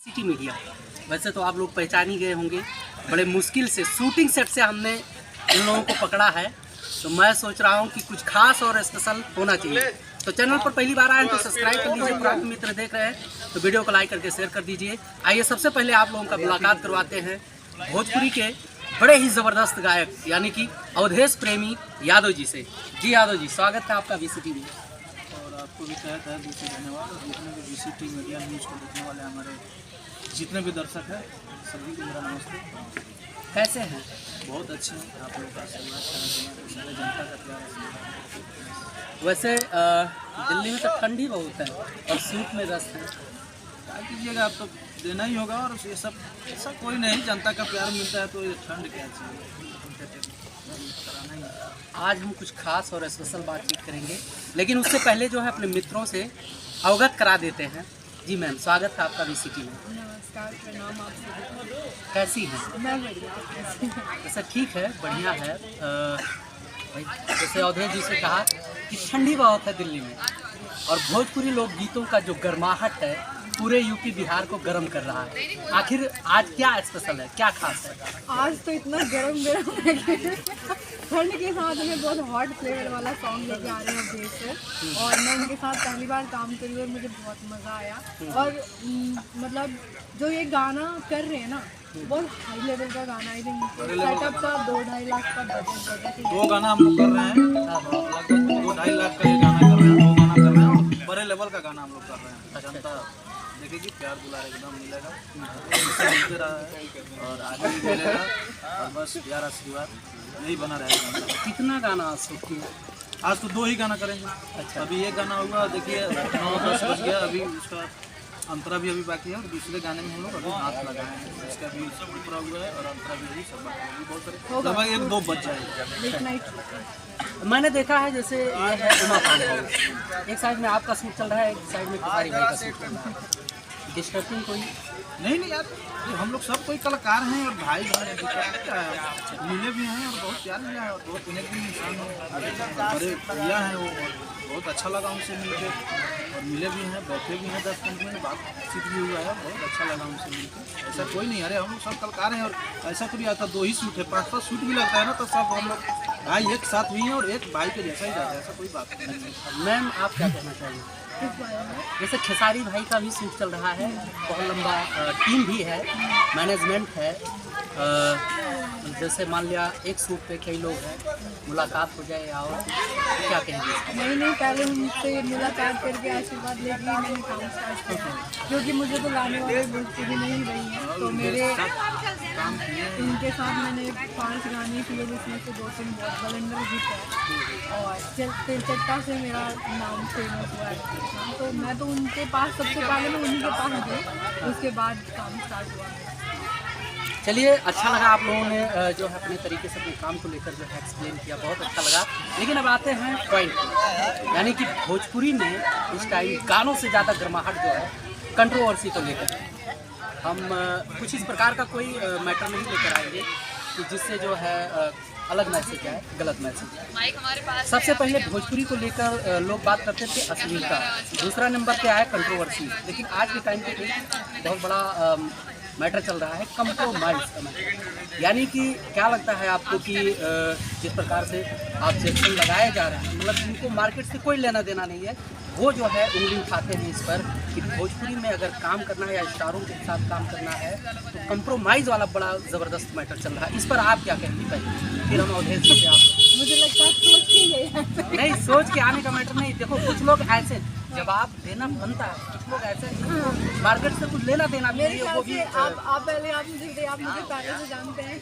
City media. वैसे तो आप लोग पहचान ही गए होंगे, बड़े मुश्किल से शूटिंग सेट से हमने इन लोगों को पकड़ा है, तो मैं सोच रहा हूँ कि कुछ खास और स्पेशल होना चाहिए। तो चैनल पर पहली बार आए तो सब्सक्राइब कर लीजिए, पुराने मित्र देख रहे हैं तो वीडियो को लाइक करके शेयर कर दीजिए। आइए सबसे पहले आप लोगों का मुलाकात करवाते हैं भोजपुरी के बड़े ही ज़बरदस्त गायक यानी कि अवधेश प्रेमी यादव जी से। जी यादव जी, स्वागत है आपका VCT में। और आपको भी कहता है दूसरे धन्यवाद। और जितने भी VCT मीडिया न्यूज़ को देखने वाले हमारे जितने भी दर्शक हैं सभी को मेरा नमस्ते। कैसे हैं? बहुत अच्छे हैं, आप लोगों का आशीर्वाद सारे जनता का प्यार है। वैसे दिल्ली में तो ठंडी बहुत है और सूट में रस है, क्या कीजिएगा, आप तो देना ही होगा। और ये सब ऐसा कोई नहीं, जनता का प्यार मिलता है तो ये ठंड क्या चाहिए, कराना ही है। आज हम कुछ खास और स्पेशल बातचीत करेंगे, लेकिन उससे पहले जो है अपने मित्रों से अवगत करा देते हैं। जी मैम, स्वागत है आपका VCT में। नमस्कार, प्रणाम आप सभी को। कैसी हैं? मैं बढ़िया। ऐसा ठीक है, बढ़िया है। भाई जैसे अवधेश जी से कहा कि ठंडी बहुत है दिल्ली में, और भोजपुरी लोकगीतों का जो गर्माहट है पूरे यूपी बिहार को गर्म कर रहा है। आखिर आज क्या स्पेशल है, क्या खास है? आज तो इतना गरम है कि ठंड के साथ में बहुत हॉट फ्लेवर वाला सॉन्ग लेके आ रहे हैं अवधेश सर, और मैं उनके साथ पहली बार काम करी और मुझे बहुत मज़ा आया। और मतलब जो ये गाना कर रहे हैं ना, बहुत हाई लेवल का गाना। आई थिंक सेटअप का 2-2.5 लाख का बजट। 2 गाना हम लोग कर रहे हैं, लगभग 2-2.5 लाख का ये गाना कर रहे हैं। 2 गाना कर रहे हैं, बड़े लेवल का गाना हम लोग कर रहे हैं। जनता देखेगी, प्यार दुलार एकदम मिलेगा, मिलते रहा है और आगे भी मिलेगा। और बस प्यार आशीर्वाद यही बना रहेगा। कितना गाना शूट किया? आज तो 2 ही गाना करेंगे। अच्छा। अभी एक गाना हुआ, देखिए 9-10 बज गया, अभी उसका अंतरा भी अभी बाकी है। और दूसरे गाने में हम लोग अभी हाथ लगाए हैं, इसका भी पूरा हुआ है और अंतरा भी सब बाकी है। बहुत सारे लगभग 1-2 बज जाएगा। मैंने देखा है जैसे ये है उमा फार्म हाउस, एक साइड में आपका शूट चल रहा है, एक साइड में खेसारी भाई का शूट चल रहा है। डिस्टर्बिंग कोई नहीं यार, ये हम लोग सब कोई कलाकार हैं और भाई हैं, क्या है, मिले भी हैं और बहुत प्यार मिला है और बहुत उन्हें भी इंसान बड़े भैया हैं वो, और बहुत अच्छा लगा उनसे मिलके। और मिले भी हैं, बैठे भी हैं 10-15 मिनट, बातचीत भी हुआ है, बहुत अच्छा लगा उनसे मिलकर। ऐसा कोई नहीं, अरे हम लोग सब कलाकार हैं और ऐसा कोई आता 2 ही शूट है, 5-5 शूट भी लगता है ना, तो सब हम लोग भाई एक साथ भी हैं और एक भाई के जैसा ही जाता है, ऐसा कोई बात नहीं। मैम आप क्या कहना चाहिए? जैसे खेसारी भाई का भी शूट चल रहा है, बहुत लंबा टीम भी है, मैनेजमेंट है, जैसे मान लिया एक शूट पे कई लोग हैं, मुलाकात हो जाए और तो क्या कहेंगे? नहीं, पहले उनसे मुलाकात करके आशीर्वाद लेके ही मैंने काम स्टार्ट किया, क्योंकि मुझे तो गाने वाले भोजपुरी नहीं रही हैं। तो मेरे उनके साथ मैंने 5 गाने किए, जिसमें से 2-3 बहुत बलंदर जीत है और तिरचट्टा से मेरा नाम फेमस हुआ है। तो मैं तो उनके पास सबसे पहले मैं उन्हीं के पास गई, उसके बाद काम स्टार्ट हुआ। चलिए, अच्छा लगा आप लोगों ने जो है अपने तरीके से अपने काम को लेकर जो है एक्सप्लेन किया, बहुत अच्छा लगा। लेकिन अब आते हैं पॉइंट पे, यानी कि भोजपुरी में इस टाइम गानों से ज़्यादा गर्माहट जो है कंट्रोवर्सी को लेकर हम कुछ इस प्रकार का कोई मैटर नहीं लेकर आएंगे कि जिससे जो है अलग मैसेज है, गलत मैसेज है। सबसे पहले भोजपुरी को लेकर लोग बात करते थे अश्लीलता, दूसरा नंबर पे आया कंट्रोवर्सी। लेकिन आज के टाइम पे एक बहुत बड़ा मैटर चल रहा है कंप्रोमाइज़ का मैटर। यानी कि क्या लगता है आपको कि जिस प्रकार से ऑब्जेक्शन लगाए जा रहे हैं, मतलब जिनको मार्केट से कोई लेना देना नहीं है, वो जो है उंगली उठाते हैं इस पर कि भोजपुरी में अगर काम करना है या स्टारों के साथ काम करना है तो कंप्रोमाइज़ वाला बड़ा ज़बरदस्त मैटर चल रहा है। इस पर आप क्या कहेंगे? पहले फिर हम अवधेश से आप। मुझे लगता है सोच के गए नहीं, सोच के आने का मैटर नहीं। देखो कुछ लोग ऐसे जवाब देना बनता है, कुछ लोग ऐसे मार्केट से कुछ लेना देना भी नहीं है, वो भी आप पहले आप मुझे पहले से जानते हैं।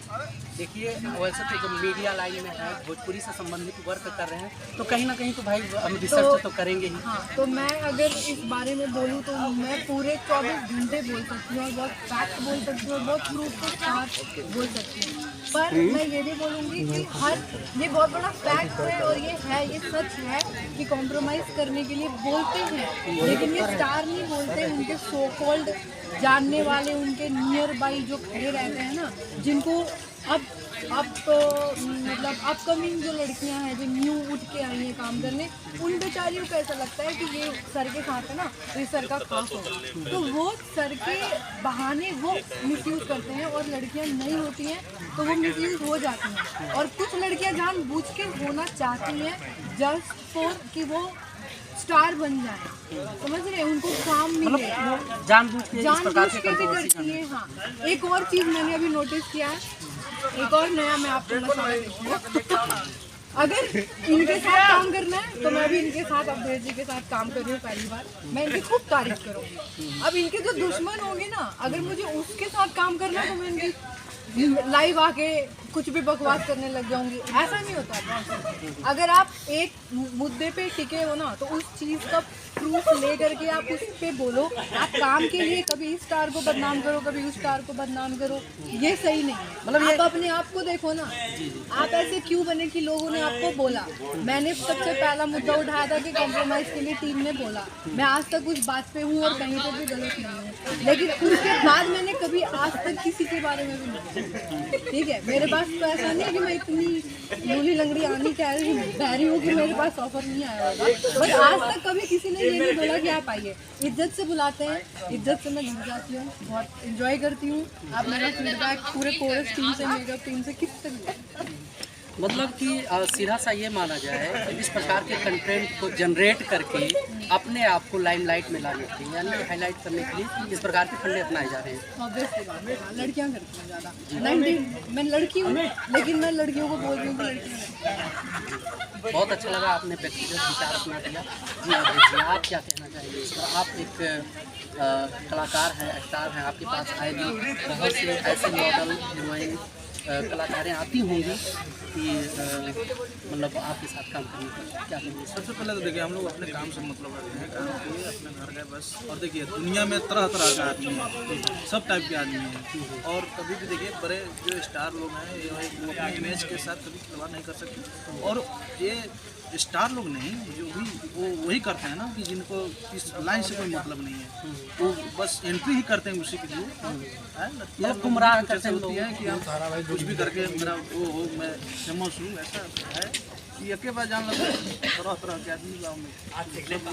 देखिए, वैसे तो जो मीडिया लाइन में है, भोजपुरी से संबंधित वर्क कर रहे हैं, तो कहीं ना कहीं तो भाई हम रिसर्च तो करेंगे ही। हाँ, तो मैं अगर इस बारे में बोलूँ तो मैं पूरे 24 घंटे बोल सकती हूँ और बहुत फैक्ट बोल सकती हूँ और बहुत प्रूफ के साथ बोल सकती हूँ। पर मैं ये भी बोलूँगी कि ये बहुत बड़ा फैक्ट है और ये सच है कि कॉम्प्रोमाइज़ करने के लिए बोलते हैं, लेकिन ये स्टार नहीं बोलते, उनके सो कॉल्ड जानने वाले, उनके नियर बाई जो खड़े रहते हैं ना, जिनको अब तो मतलब अपकमिंग जो लड़कियां हैं जो न्यू उठ के आई हैं काम करने, उन बेचारियों को ऐसा लगता है कि ये सर के साथ है ना, तो ये सर का खास होगा, तो वो सर के बहाने वो मिसयूज़ करते हैं, और लड़कियां नहीं होती हैं तो वो मिसयूज़ हो जाती हैं। और कुछ लड़कियां जानबूझ के होना चाहती हैं जस्ट फॉर कि वो स्टार बन जाए, समझ रहे हैं, उनको काम मिले, जानबूझ के इस प्रकार जानबूझ के के भी कंट्रोवर्सी करती है। हाँ, एक और चीज़ मैंने अभी नोटिस किया है, एक और नया मैं आपको मसाला देखूँगा। अगर इनके साथ काम करना है तो मैं भी इनके साथ अवधेश जी के साथ काम कर रही हूँ पहली बार, मैं इनकी खूब तारीफ करूँगी। अब इनके जो दुश्मन होंगे ना, अगर मुझे उसके साथ काम करना है तो मैं इनकी लाइव आके कुछ भी बकवास करने लग जाऊंगी, ऐसा नहीं होता। अगर आप एक मुद्दे पे टिके हो ना, तो उस चीज़ का प्रूफ ले करके आप उस पे बोलो। आप काम के लिए कभी इस स्टार को बदनाम करो, कभी उस स्टार को बदनाम करो, ये सही नहीं है। मतलब आप अपने आप को देखो ना, आप ऐसे क्यों बने कि लोगों ने आपको बोला। मैंने सबसे पहला मुद्दा उठाया था कि कॉम्प्रोमाइज़ के लिए टीम ने बोला, मैं आज तक उस बात पे हूँ और कहीं पर भी गलत नहीं हूँ, लेकिन उसके बाद मैंने कभी आज तक किसी के बारे में भी नहीं, ठीक है, मेरे पास तो ऐसा नहीं है कि मैं इतनी लूली लंगड़ी आनी कह रही हूँ कि मेरे पास ऑफर नहीं आया होगा, बट आज तक कभी किसी ने ये नहीं बोला कि आप आइए। इज्जत से बुलाते हैं, इज्जत से मैं घर जाती हूँ, बहुत इंजॉय करती हूँ। आप मेरा फीडबैक पूरे कोरस टीम से, मेकअप टीम से किस तरह, मतलब कि सीधा सा ये माना जाए कि इस प्रकार के कंटेंट को जनरेट करके अपने आप को लाइमलाइट में लाने के लिए, यानी हाईलाइट करने के लिए इस प्रकार के फंडे अपनाए जा रहे हैं। ऑब्वियसली बात है, लड़कियाँ करती हैं ज़्यादा। 90 मैं लड़की हूँ, लेकिन मैं लड़कियों को बोल रही हूँ कि लड़कियाँ। बहुत अच्छा लगा, आपने व्यक्तिगत विचार अपना दिया। जी अवधेश जी, आप क्या कहना चाहेंगे इस पर? आप एक कलाकार हैं, स्टार हैं, आपके पास आए भी बहुत से ऐसे मॉडल हीरोइन कलाकारें आती होंगी कि मतलब आपके साथ काम करने का क्या कहेंगे? सबसे पहले तो देखिए, हम लोग अपने काम से मतलब रखते हैं, काम किए, अपने घर गए बस। और देखिए, दुनिया में तरह तरह का आदमी है, सब टाइप के आदमी हैं, और कभी भी देखिए बड़े जो स्टार लोग हैं ये वो अपने इमेज के साथ कभी खिलवाड़ नहीं कर सकते। और ये स्टार लोग नहीं, जो भी वो वही करते हैं ना कि जिनको इस लाइन से कोई मतलब नहीं है, वो बस एंट्री ही करते हैं उसी के लिए, मतलब गुमराह करते हैं लोग कि हम कुछ भी करके मेरा वो हो, मैं फेमस हूँ, ऐसा है कि एक बार जान लगा तरह तरह के आदमी गाँव में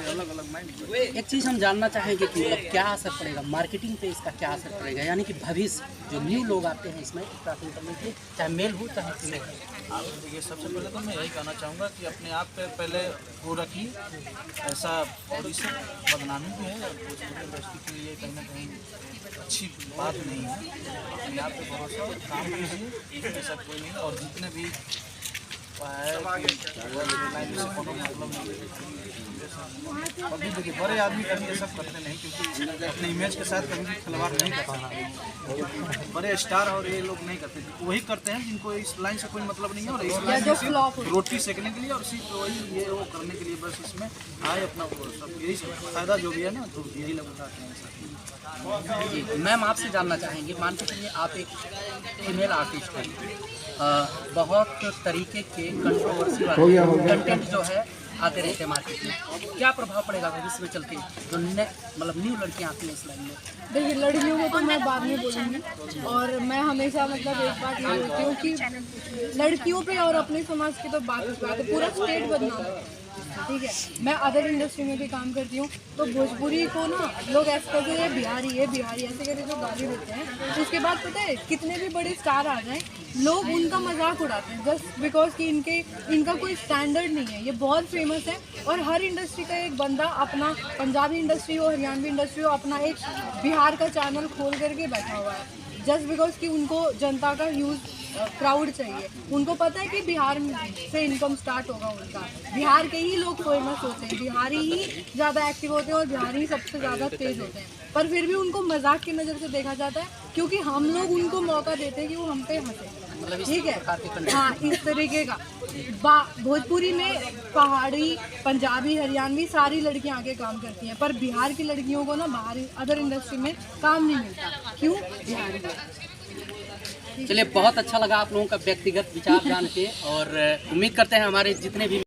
अलग अलग माइंड। एक चीज़ हम जानना चाहेंगे कि मतलब क्या असर पड़ेगा मार्केटिंग पे, इसका क्या असर पड़ेगा, यानी कि भविष्य जो न्यू लोग आते हैं इसमें प्राथमिक करने के लिए, चाहे मेल हो चाहे फीमेल हो। आप देखिए, सबसे पहले तो मैं यही कहना चाहूँगा कि अपने आप पे पहले वो रखिए ऐसा, और इससे बदनामी भी है और भोजपुरी इंडस्ट्री के लिए कहीं ना कहीं अच्छी बात नहीं है। अपने आप पे भरोसा और काम कीजिए, ऐसा कोई नहीं। और जितने भी अभी देखिए, बड़े आदमी कभी ये सब करते नहीं, क्योंकि अपने इमेज के साथ कभी भी खिलवाड़ नहीं करते। बड़े स्टार और ये लोग नहीं करते, वही करते हैं जिनको इस लाइन से कोई मतलब नहीं है, और इस लाइन से सिर्फ रोटी सेकने के लिए और सिर्फ वही ये वो करने के लिए, बस इसमें आए अपना वो सब यही फायदा जो भी है ना, तो यही लोग उठाते हैं। जी मैम, आपसे जानना चाहेंगे, मान के चलिए आप एक फीमेल आर्टिस्ट हैं, बहुत तरीके के कंट्रोवर्सी वाले कंटेंट जो है आते रहते हैं मार्केट में, क्या प्रभाव पड़ेगा भविष्य में चलते जो मतलब न्यू लड़कियाँ आती हैं इस लाइन में? देखिए, लड़कियों को तो मैं बाद में बोलूँगी, और मैं हमेशा मतलब एक बात ये बोलती हूँ कि लड़कियों पे और अपने समाज की तो बात है, पूरा स्टेट बदनाम है, ठीक है। मैं अदर इंडस्ट्री में भी काम करती हूँ, तो भोजपुरी को ना लोग ऐसे कहते हैं बिहारी ऐसे करके जो गाली देते हैं, तो उसके बाद पता है कितने भी बड़े स्टार आ जाएं, लोग उनका मजाक उड़ाते हैं जस्ट बिकॉज कि इनका कोई स्टैंडर्ड नहीं है। ये बहुत फेमस है, और हर इंडस्ट्री का एक बंदा अपना, पंजाबी इंडस्ट्री हो, हरियाणवी इंडस्ट्री हो, अपना एक बिहार का चैनल खोल करके बैठा हुआ है, जस्ट बिकॉज कि उनको जनता का ह्यूज क्राउड चाहिए। उनको पता है कि बिहार से इनकम स्टार्ट होगा उनका, बिहार के ही लोग फेमस होते हैं, बिहारी ही ज़्यादा एक्टिव होते हैं और बिहारी ही सबसे ज़्यादा तेज होते हैं, पर फिर भी उनको मजाक की नज़र से देखा जाता है, क्योंकि हम लोग उनको मौका देते हैं कि वो हम पे हंसे, ठीक है। हाँ, इस तरीके का भोजपुरी में पहाड़ी, पंजाबी, हरियाणवी सारी लड़कियां आगे काम करती हैं, पर बिहार की लड़कियों को ना बाहर अदर इंडस्ट्री में काम नहीं मिलता। क्यों? बिहारी। चलिए, बहुत अच्छा लगा आप लोगों का व्यक्तिगत विचार जान के, और उम्मीद करते हैं हमारे जितने भी